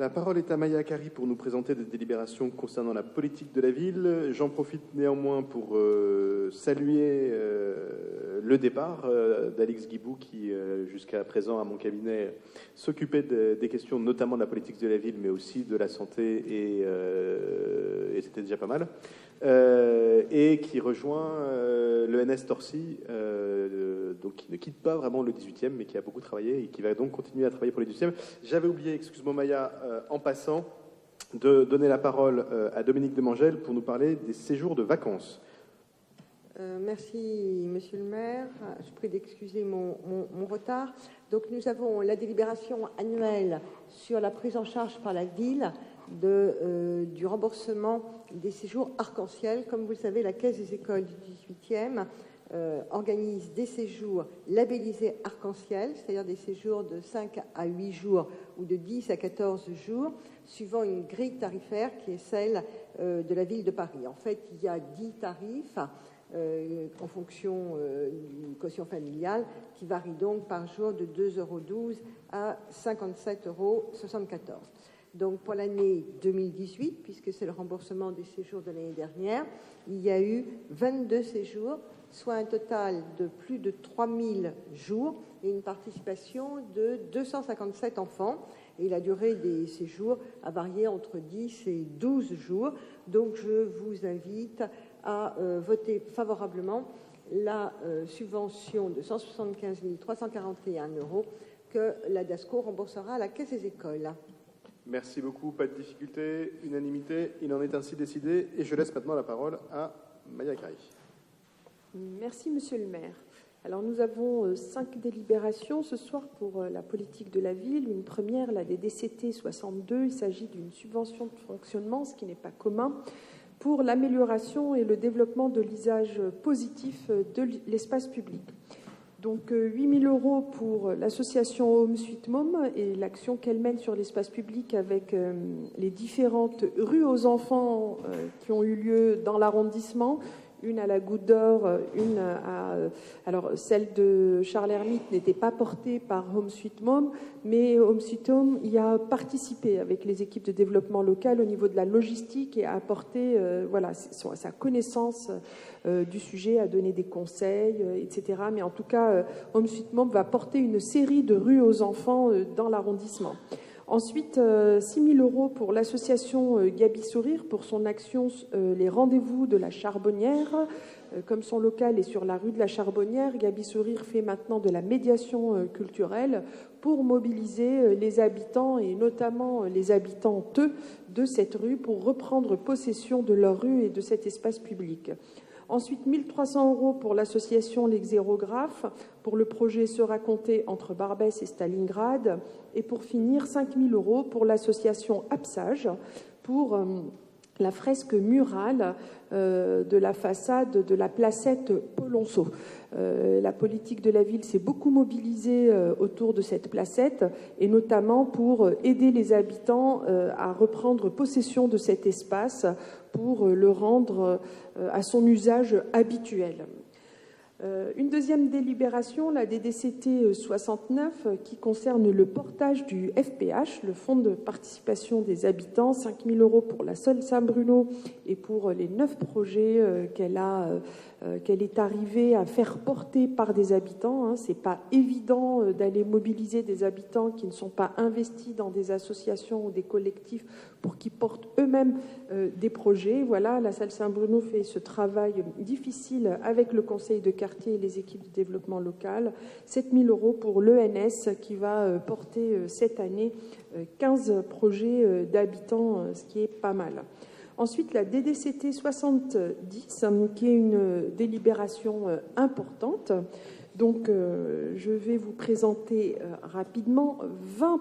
La parole est à Maya Akari pour nous présenter des délibérations concernant la politique de la ville. J'en profite néanmoins pour saluer le départ d'Alix Guibou qui, jusqu'à présent, à mon cabinet, s'occupait des questions notamment de la politique de la ville, mais aussi de la santé, et c'était déjà pas mal. Et qui rejoint le NS Torcy, donc qui ne quitte pas vraiment le 18e, mais qui a beaucoup travaillé et qui va donc continuer à travailler pour le 18e. J'avais oublié, excuse-moi Maya, en passant, de donner la parole à Dominique Demangel pour nous parler des séjours de vacances. Merci, Monsieur le maire. Je prie d'excuser mon retard. Donc, nous avons la délibération annuelle sur la prise en charge par la ville du remboursement des séjours arc-en-ciel. Comme vous le savez, la Caisse des écoles du 18e organise des séjours labellisés arc-en-ciel, c'est-à-dire des séjours de 5 à 8 jours ou de 10 à 14 jours, suivant une grille tarifaire qui est celle de la ville de Paris. En fait, il y a 10 tarifs en fonction du quotient familial, qui varie donc par jour de 2,12 € à 57,74 €. Donc pour l'année 2018, puisque c'est le remboursement des séjours de l'année dernière, il y a eu 22 séjours, soit un total de plus de 3000 jours et une participation de 257 enfants. Et la durée des séjours a varié entre 10 et 12 jours. Donc je vous invite à voter favorablement la subvention de 175 341 € que la DASCO remboursera à la Caisse des écoles. Merci beaucoup, pas de difficulté, unanimité, il en est ainsi décidé. Et je laisse maintenant la parole à Maya Akari. Merci, Monsieur le maire. Alors, nous avons 5 délibérations ce soir pour la politique de la ville. Une première, la DDCT 62. Il s'agit d'une subvention de fonctionnement, ce qui n'est pas commun, pour l'amélioration et le développement de l'usage positif de l'espace public. Donc 8 000 € pour l'association Home Sweet Mom et l'action qu'elle mène sur l'espace public avec les différentes rues aux enfants qui ont eu lieu dans l'arrondissement. Une à la Goutte d'Or, une à... Alors, celle de Charles Hermite n'était pas portée par Home Sweet Mom, mais Home Sweet Home y a participé avec les équipes de développement local au niveau de la logistique et a apporté sa connaissance du sujet, a donné des conseils, etc. Mais en tout cas, Home Sweet Mom va porter une série de rues aux enfants dans l'arrondissement. Ensuite, 6 000 € pour l'association Gabi Sourire pour son action Les Rendez-vous de la Charbonnière. Comme son local est sur la rue de la Charbonnière, Gabi Sourire fait maintenant de la médiation culturelle pour mobiliser les habitants et notamment les habitantes de cette rue pour reprendre possession de leur rue et de cet espace public. Ensuite, 1 300 € pour l'association Les Xérographes, pour le projet Se raconter entre Barbès et Stalingrad. Et pour finir, 5 000 € pour l'association Absage, pour la fresque murale de la façade de la placette Polonceau. La politique de la ville s'est beaucoup mobilisée autour de cette placette, et notamment pour aider les habitants à reprendre possession de cet espace pour le rendre à son usage habituel. Une deuxième délibération, la DDCT 69, qui concerne le portage du FPH, le Fonds de participation des habitants, 5 000 € pour la seule Saint-Bruno et pour les 9 projets qu'elle est arrivée à faire porter par des habitants. Ce n'est pas évident d'aller mobiliser des habitants qui ne sont pas investis dans des associations ou des collectifs pour qu'ils portent eux-mêmes des projets. Voilà, la salle Saint-Bruno fait ce travail difficile avec le conseil de quartier et les équipes de développement local. 7 000 € pour l'ENS qui va porter cette année 15 projets d'habitants, ce qui est pas mal. Ensuite, la DDCT 70, qui est une délibération importante. Donc, je vais vous présenter rapidement 20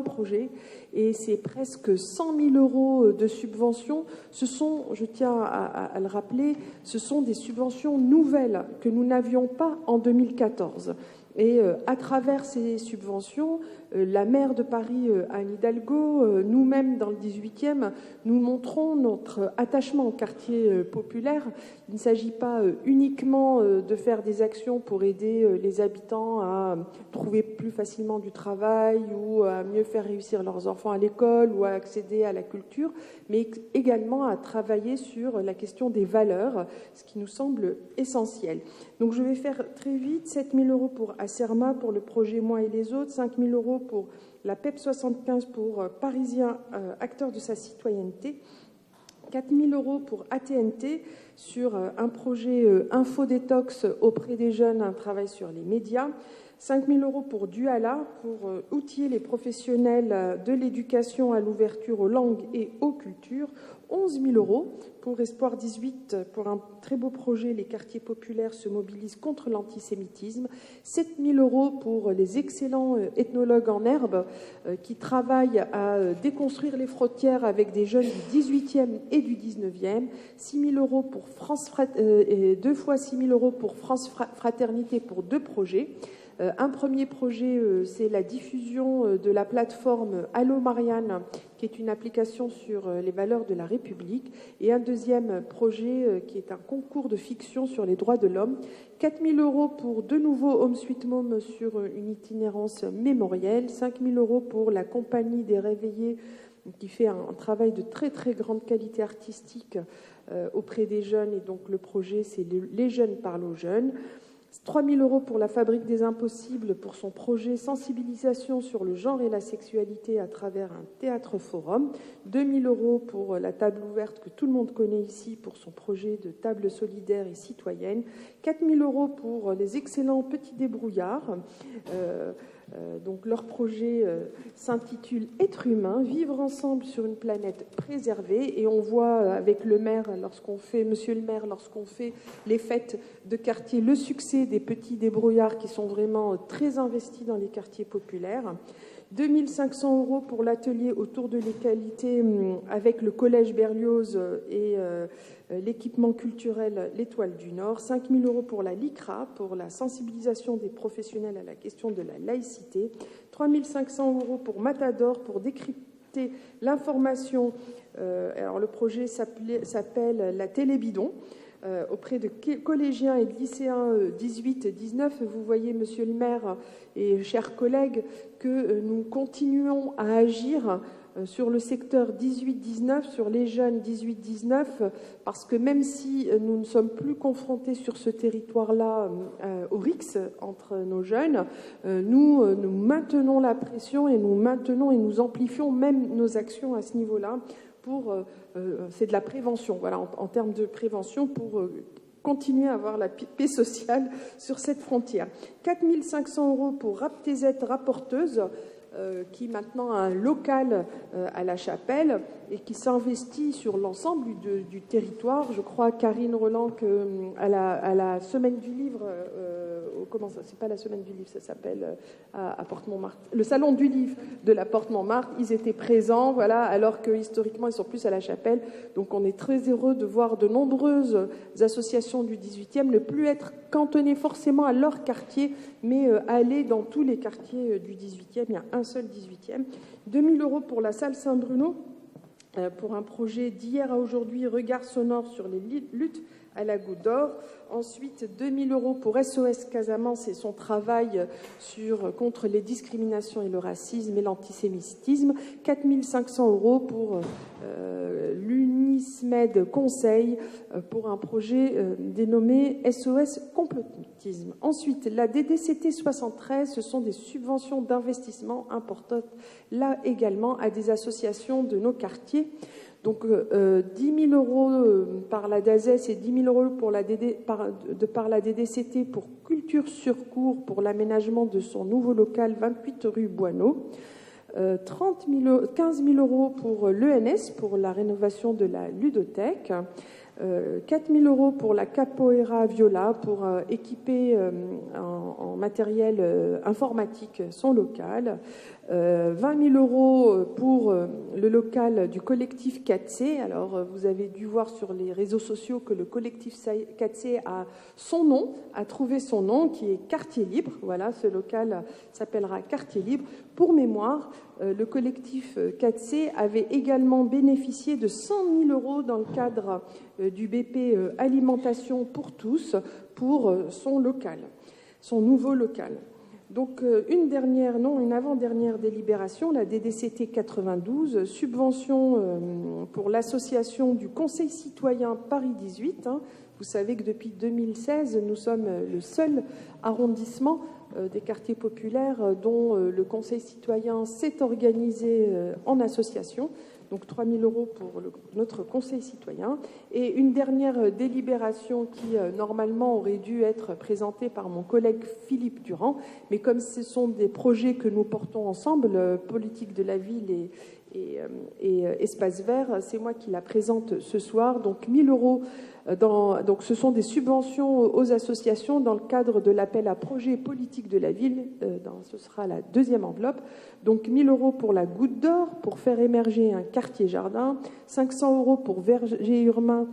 projets, et c'est presque 100 000 € de subventions. Ce sont, je tiens à le rappeler, ce sont des subventions nouvelles que nous n'avions pas en 2014. Et à travers ces subventions, La maire de Paris, Anne Hidalgo, nous-mêmes dans le 18e, nous montrons notre attachement au quartier populaire. Il ne s'agit pas uniquement de faire des actions pour aider les habitants à trouver plus facilement du travail ou à mieux faire réussir leurs enfants à l'école ou à accéder à la culture, mais également à travailler sur la question des valeurs, ce qui nous semble essentiel. Donc je vais faire très vite. 7 000 € pour Acerma, pour le projet Moi et les autres, 5 000 € pour la PEP 75 pour Parisiens, acteurs de sa citoyenneté, 4 000 € pour AT&T sur un projet infodétox auprès des jeunes, un travail sur les médias, 5 000 € pour Duala, pour outiller les professionnels de l'éducation à l'ouverture aux langues et aux cultures, 11 000 € pour Espoir 18, pour un très beau projet, les quartiers populaires se mobilisent contre l'antisémitisme, 7 000 € pour les excellents ethnologues en herbe qui travaillent à déconstruire les frontières avec des jeunes du 18e et du 19e, 6 000 € pour France, et 2 fois 6 000 € pour France Fraternité pour 2 projets. Un premier projet, c'est la diffusion de la plateforme Allo Marianne, qui est une application sur les valeurs de la République. Et un deuxième projet, qui est un concours de fiction sur les droits de l'homme. 4 000 € pour de nouveaux Home Sweet Home sur une itinérance mémorielle. 5 000 € pour la Compagnie des Réveillés, qui fait un travail de très très grande qualité artistique auprès des jeunes. Et donc le projet, c'est Les jeunes parlent aux jeunes. 3 000 € pour la Fabrique des Impossibles pour son projet sensibilisation sur le genre et la sexualité à travers un théâtre-forum. 2 000 € pour la table ouverte que tout le monde connaît ici pour son projet de table solidaire et citoyenne. 4 000 € pour les excellents Petits Débrouillards. Donc leur projet s'intitule Être humain, vivre ensemble sur une planète préservée. Et on voit avec le maire, monsieur le maire, lorsqu'on fait les fêtes de quartier, le succès des Petits Débrouillards qui sont vraiment très investis dans les quartiers populaires. 2 500 € pour l'atelier autour de l'égalité avec le Collège Berlioz et l'équipement culturel L'Étoile du Nord. 5 000 € pour la LICRA, pour la sensibilisation des professionnels à la question de la laïcité. 3 500 € pour Matador, pour décrypter l'information. Alors le projet s'appelle la Télébidon. Auprès de collégiens et de lycéens 18-19, vous voyez, monsieur le maire et chers collègues, que nous continuons à agir sur le secteur 18-19, sur les jeunes 18-19, parce que même si nous ne sommes plus confrontés sur ce territoire-là au RIX entre nos jeunes, nous maintenons la pression et nous maintenons et nous amplifions même nos actions à ce niveau-là. C'est de la prévention, voilà, en termes de prévention, pour continuer à avoir la paix sociale sur cette frontière. 4 500 € pour RapTZ Rapporteuse, qui maintenant a un local à La Chapelle et qui s'investit sur l'ensemble du territoire. Je crois, Karine Roland, qu'à la Semaine du Livre, comment ça, c'est pas la Semaine du Livre, ça s'appelle à Porte-Montmartre, le Salon du Livre de la Porte-Montmartre, ils étaient présents, voilà, alors que historiquement ils sont plus à La Chapelle. Donc on est très heureux de voir de nombreuses associations du 18e ne plus être cantonnées forcément à leur quartier, mais aller dans tous les quartiers du 18e. Il y a un seul 18e. 2 000 € pour la salle Saint-Bruno, pour un projet d'hier à aujourd'hui, regard sonore sur les luttes à la Goutte d'Or. Ensuite, 2 000 € pour SOS Casamance et son travail contre les discriminations et le racisme et l'antisémitisme. 4 500 € pour l'Unismed Conseil pour un projet dénommé SOS Complotisme. Ensuite, la DDCT 73, ce sont des subventions d'investissement importantes, là également, à des associations de nos quartiers. Donc 10 000 € par la DAZES et 10 000 € par la DDCT pour Culture sur Cours pour l'aménagement de son nouveau local 28 rue Boineau. 15 000 € pour l'ENS pour la rénovation de la ludothèque. 4 000 € pour la Capoeira Viola pour équiper en matériel informatique son local. 20 000 euros pour le local du collectif 4C. Alors, vous avez dû voir sur les réseaux sociaux que le collectif 4C a son nom, a trouvé son nom, qui est Quartier Libre. Voilà, ce local s'appellera Quartier Libre. Pour mémoire, le collectif 4C avait également bénéficié de 100 000 euros dans le cadre du BP Alimentation pour tous pour son local, son nouveau local. Donc, une avant-dernière délibération, la DDCT 92, subvention pour l'association du Conseil citoyen Paris 18. Vous savez que depuis 2016, nous sommes le seul arrondissement des quartiers populaires dont le Conseil citoyen s'est organisé en association. Donc 3 000 euros pour notre Conseil citoyen. Et une dernière délibération qui, normalement, aurait dû être présentée par mon collègue Philippe Durand. Mais comme ce sont des projets que nous portons ensemble, politique de la ville et espace vert, c'est moi qui la présente ce soir. Donc 1 000 euros. Donc ce sont des subventions aux associations dans le cadre de l'appel à projet politique de la ville. Ce sera la deuxième enveloppe. Donc 1 000 euros pour la Goutte d'Or, pour faire émerger un quartier jardin. 500 euros pour verger urbain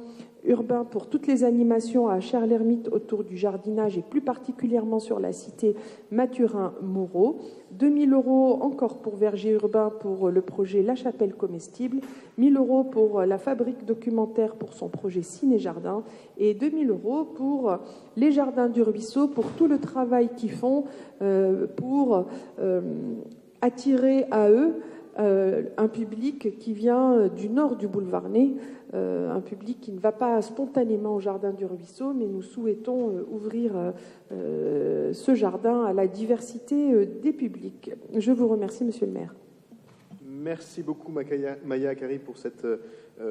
pour toutes les animations à Charles-Hermite autour du jardinage et plus particulièrement sur la cité Mathurin-Moreau. 2 000 euros encore pour verger urbain pour le projet La Chapelle comestible. 1 000 euros pour la fabrique documentaire pour son projet Ciné-Jardin. Et 2 000 euros pour les jardins du ruisseau, pour tout le travail qu'ils font pour attirer à eux un public qui vient du nord du boulevard Ney, un public qui ne va pas spontanément au jardin du ruisseau, mais nous souhaitons ouvrir ce jardin à la diversité des publics. Je vous remercie, Monsieur le maire. Merci beaucoup, Maya Akari, pour cette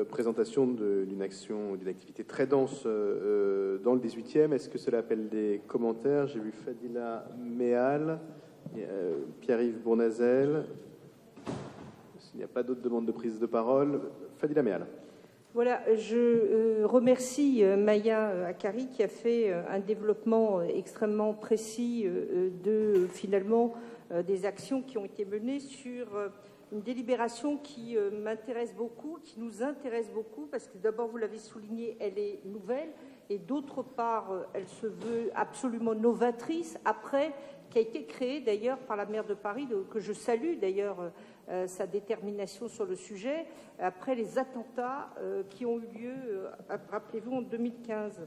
présentation d'une activité très dense dans le 18e. Est-ce que cela appelle des commentaires? J'ai vu Fadila Méal, Pierre-Yves Bournazel. S'il n'y a pas d'autres demandes de prise de parole, Fadila Méal. Voilà, je remercie Maya Akari qui a fait un développement extrêmement précis de finalement des actions qui ont été menées sur une délibération qui m'intéresse beaucoup, qui nous intéresse beaucoup, parce que d'abord, vous l'avez souligné, elle est nouvelle, et d'autre part, elle se veut absolument novatrice, après, qui a été créée d'ailleurs par la maire de Paris, que je salue d'ailleurs sa détermination sur le sujet, après les attentats qui ont eu lieu, rappelez-vous, en 2015,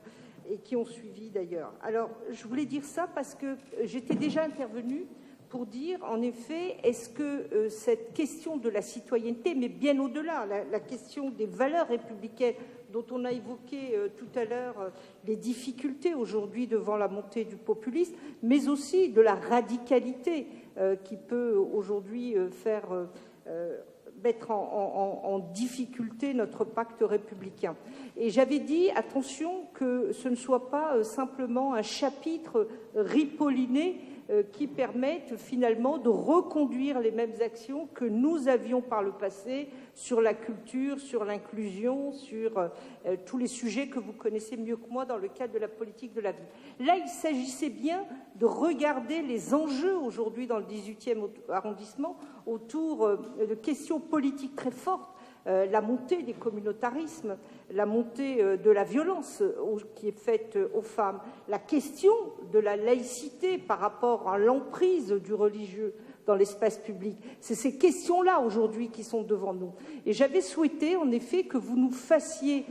et qui ont suivi d'ailleurs. Alors, je voulais dire ça parce que j'étais déjà intervenue pour dire, en effet, est-ce que cette question de la citoyenneté, mais bien au-delà, la question des valeurs républicaines dont on a évoqué tout à l'heure les difficultés aujourd'hui devant la montée du populisme, mais aussi de la radicalité qui peut aujourd'hui faire mettre en difficulté notre pacte républicain. Et j'avais dit, attention, que ce ne soit pas simplement un chapitre ripolliné qui permettent finalement de reconduire les mêmes actions que nous avions par le passé sur la culture, sur l'inclusion, sur tous les sujets que vous connaissez mieux que moi dans le cadre de la politique de la ville. Là, il s'agissait bien de regarder les enjeux aujourd'hui dans le 18e arrondissement autour de questions politiques très fortes. La montée des communautarismes, la montée de la violence qui est faite aux femmes, la question de la laïcité par rapport à l'emprise du religieux dans l'espace public. C'est ces questions-là aujourd'hui qui sont devant nous. Et j'avais souhaité en effet que vous nous fassiez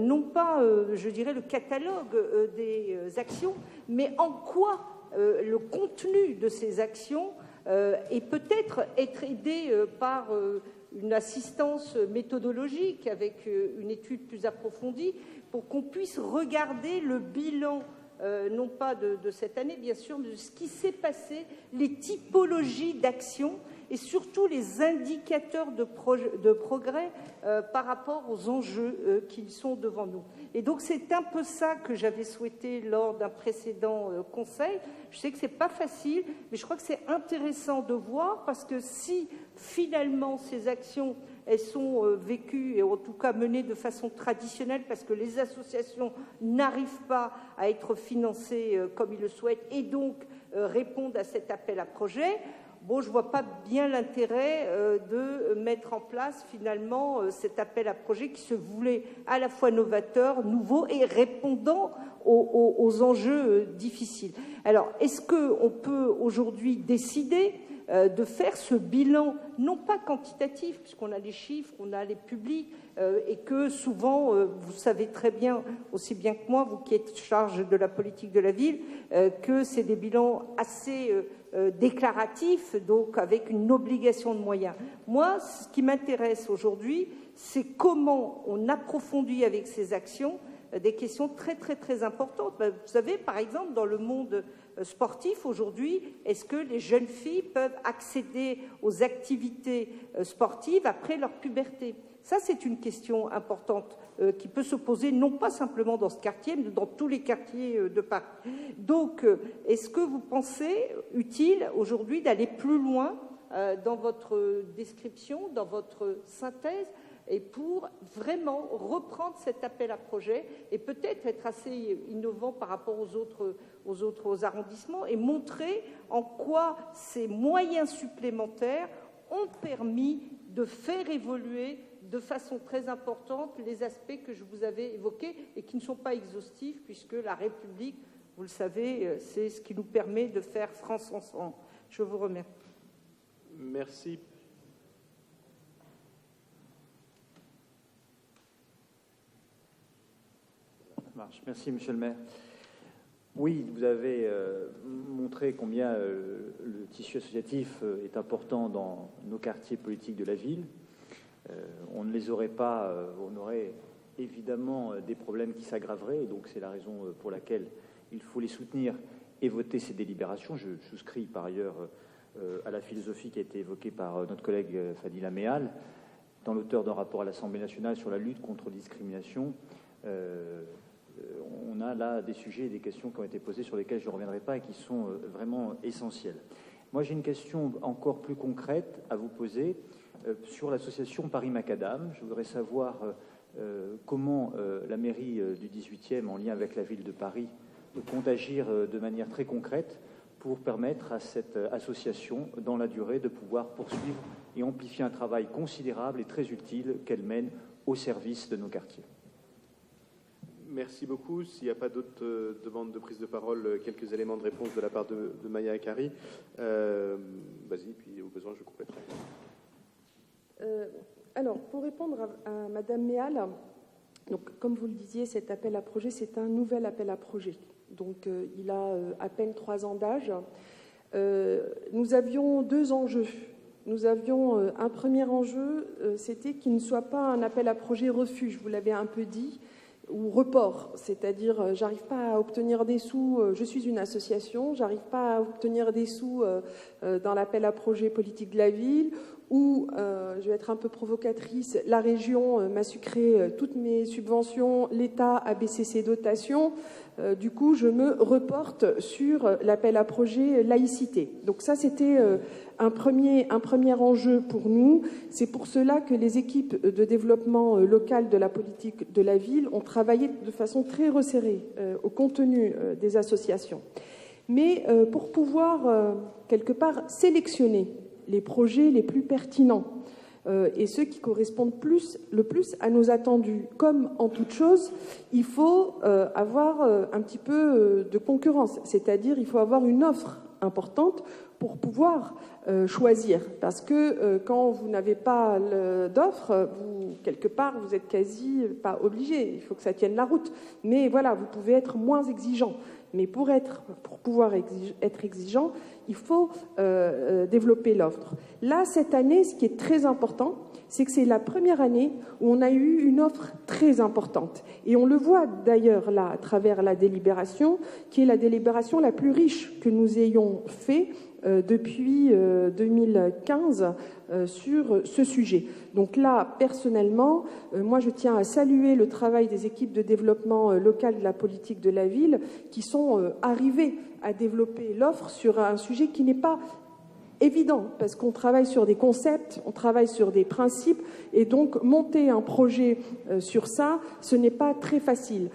non pas, je dirais, le catalogue des actions, mais en quoi le contenu de ces actions et peut-être être aidé par une assistance méthodologique avec une étude plus approfondie pour qu'on puisse regarder le bilan, non pas de cette année, bien sûr, mais de ce qui s'est passé, les typologies d'actions et surtout les indicateurs de progrès par rapport aux enjeux qui sont devant nous. Et donc, c'est un peu ça que j'avais souhaité lors d'un précédent conseil. Je sais que ce n'est pas facile, mais je crois que c'est intéressant de voir parce que si, finalement, ces actions, elles sont vécues et en tout cas menées de façon traditionnelle parce que les associations n'arrivent pas à être financées comme ils le souhaitent et donc répondent à cet appel à projet, bon, je ne vois pas bien l'intérêt de mettre en place finalement cet appel à projet qui se voulait à la fois novateur, nouveau et répondant aux enjeux difficiles. Alors, est-ce qu'on peut aujourd'hui décider de faire ce bilan, non pas quantitatif, puisqu'on a les chiffres, on a les publics, et que souvent, vous savez très bien, aussi bien que moi, vous qui êtes charge de la politique de la ville, que c'est des bilans assez déclaratifs, donc avec une obligation de moyens. Moi, ce qui m'intéresse aujourd'hui, c'est comment on approfondit avec ces actions des questions très, très, très importantes. Vous savez, par exemple, dans le monde sportif aujourd'hui, est-ce que les jeunes filles peuvent accéder aux activités sportives après leur puberté? Ça, c'est une question importante qui peut se poser non pas simplement dans ce quartier, mais dans tous les quartiers de Paris. Donc, est-ce que vous pensez utile aujourd'hui d'aller plus loin dans votre description, dans votre synthèse, et pour vraiment reprendre cet appel à projet et peut-être être assez innovant par rapport aux autres arrondissements et montrer en quoi ces moyens supplémentaires ont permis de faire évoluer de façon très importante les aspects que je vous avais évoqués et qui ne sont pas exhaustifs puisque la République, vous le savez, c'est ce qui nous permet de faire France ensemble. Je vous remercie. Merci. Merci, Monsieur le maire. Oui, vous avez montré combien le tissu associatif est important dans nos quartiers politiques de la ville. On ne les aurait pas, on aurait évidemment des problèmes qui s'aggraveraient, et donc c'est la raison pour laquelle il faut les soutenir et voter ces délibérations. Je souscris par ailleurs à la philosophie qui a été évoquée par notre collègue Fadila Mehal, dans l'auteur d'un rapport à l'Assemblée nationale sur la lutte contre la discrimination. On a là des sujets et des questions qui ont été posées sur lesquelles je ne reviendrai pas et qui sont vraiment essentielles. Moi, j'ai une question encore plus concrète à vous poser sur l'association Paris-Macadam. Je voudrais savoir comment la mairie du 18e, en lien avec la ville de Paris, compte agir de manière très concrète pour permettre à cette association, dans la durée, de pouvoir poursuivre et amplifier un travail considérable et très utile qu'elle mène au service de nos quartiers. Merci beaucoup. S'il n'y a pas d'autres demandes de prise de parole, quelques éléments de réponse de la part de Maya Akari. Vas-y, puis au besoin, je compléterai. Alors, pour répondre à Madame Mehal, donc, comme vous le disiez, cet appel à projet, c'est un nouvel appel à projet. Donc, il a à peine 3 ans d'âge. Nous avions 2 enjeux. Nous avions un premier enjeu, c'était qu'il ne soit pas un appel à projet refuge, vous l'avez un peu dit, ou report, c'est-à-dire j'arrive pas à obtenir des sous, je suis une association, j'arrive pas à obtenir des sous dans l'appel à projet politique de la ville, ou je vais être un peu provocatrice, la région m'a sucré toutes mes subventions, l'État a baissé ses dotations, du coup je me reporte sur l'appel à projet laïcité. Donc ça c'était un premier enjeu pour nous. C'est pour cela que les équipes de développement local de la politique de la ville ont travaillé de façon très resserrée au contenu des associations. Mais pour pouvoir, quelque part, sélectionner les projets les plus pertinents et ceux qui correspondent le plus à nos attendus, comme en toute chose, il faut avoir un petit peu de concurrence, c'est-à-dire il faut avoir une offre importante pour pouvoir choisir. Parce que quand vous n'avez pas d'offre, quelque part, vous êtes quasi pas obligé. Il faut que ça tienne la route. Mais voilà, vous pouvez être moins exigeant. Mais pour pouvoir être exigeant, il faut développer l'offre. Là, cette année, ce qui est très important, c'est que c'est la première année où on a eu une offre très importante. Et on le voit d'ailleurs là, à travers la délibération, qui est la délibération la plus riche que nous ayons fait depuis 2015 sur ce sujet. Donc là, personnellement, moi je tiens à saluer le travail des équipes de développement local de la politique de la ville qui sont arrivées à développer l'offre sur un sujet qui n'est pas évident, parce qu'on travaille sur des concepts, on travaille sur des principes, et donc monter un projet sur ça, ce n'est pas très facile.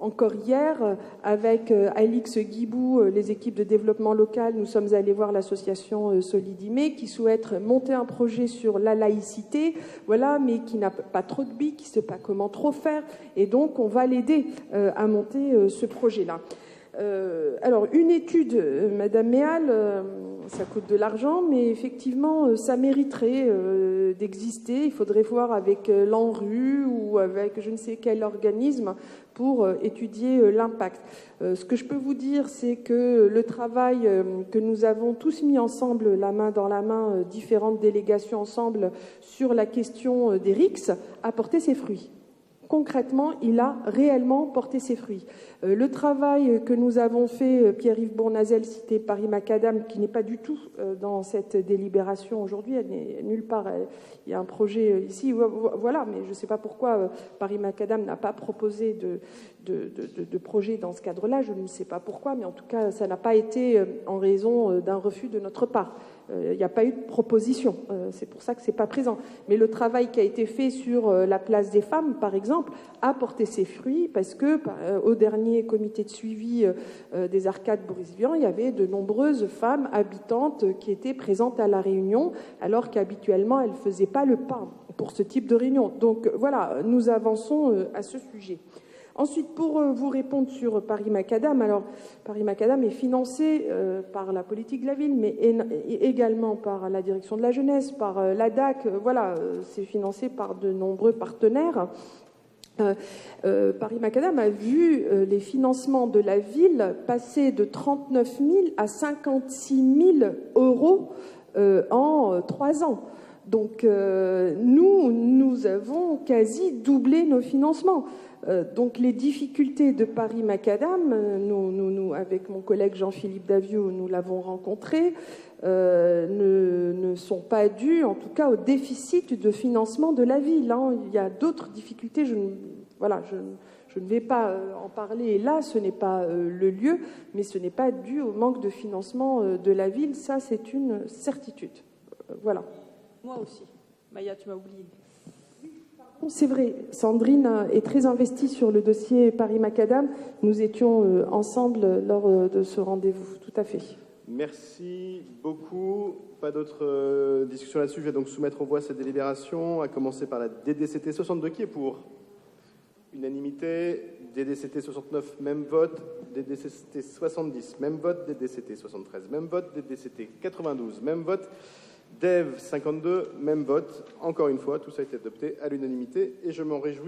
Encore hier, avec Alix Guibou, les équipes de développement local, nous sommes allés voir l'association Solidimé, qui souhaite monter un projet sur la laïcité, voilà, mais qui n'a pas trop de billes, qui ne sait pas comment trop faire, et donc on va l'aider à monter ce projet-là. Alors, une étude, Madame Méal, ça coûte de l'argent, mais effectivement, ça mériterait d'exister. Il faudrait voir avec l'ANRU ou avec je ne sais quel organisme pour étudier l'impact. Ce que je peux vous dire, c'est que le travail que nous avons tous mis ensemble, la main dans la main, différentes délégations ensemble, sur la question des RICS, a porté ses fruits. Concrètement, il a réellement porté ses fruits. Le travail que nous avons fait, Pierre-Yves Bournazel, cité Paris Macadam, qui n'est pas du tout dans cette délibération aujourd'hui, elle n'est nulle part. Il y a un projet ici, voilà, mais je ne sais pas pourquoi Paris Macadam n'a pas proposé de projet dans ce cadre-là, je ne sais pas pourquoi, mais en tout cas, ça n'a pas été en raison d'un refus de notre part. Il n'y a pas eu de proposition, c'est pour ça que ce n'est pas présent. Mais le travail qui a été fait sur la place des femmes, par exemple, a porté ses fruits parce que au dernier comité de suivi des Arcades Boris Vian, il y avait de nombreuses femmes habitantes qui étaient présentes à la réunion, alors qu'habituellement, elles ne faisaient pas le pas pour ce type de réunion. Donc voilà, nous avançons à ce sujet. Ensuite, pour vous répondre sur Paris Macadam, alors Paris Macadam est financé par la politique de la ville, mais également par la direction de la jeunesse, par l'ADAC, voilà, c'est financé par de nombreux partenaires. Paris Macadam a vu les financements de la ville passer de 39 000 à 56 000 euros en 3 ans. Donc nous avons quasi doublé nos financements. Donc les difficultés de Paris Macadam, nous avec mon collègue Jean-Philippe Daviau, nous l'avons rencontré, ne sont pas dues, en tout cas, au déficit de financement de la ville. Hein. Il y a d'autres difficultés. Je ne vais pas en parler là, ce n'est pas le lieu, mais ce n'est pas dû au manque de financement de la ville. Ça, c'est une certitude. Voilà. Moi aussi. Maya, tu m'as oublié. C'est vrai, Sandrine est très investie sur le dossier Paris Macadam. Nous étions ensemble lors de ce rendez-vous, tout à fait. Merci beaucoup. Pas d'autres discussions là-dessus. Je vais donc soumettre aux voix cette délibération, à commencer par la DDCT 62. Qui est pour? Unanimité. DDCT 69, même vote. DDCT 70, même vote. DDCT 73, même vote. DDCT 92, même vote. DEV 52, même vote. Encore une fois, tout ça a été adopté à l'unanimité et je m'en réjouis.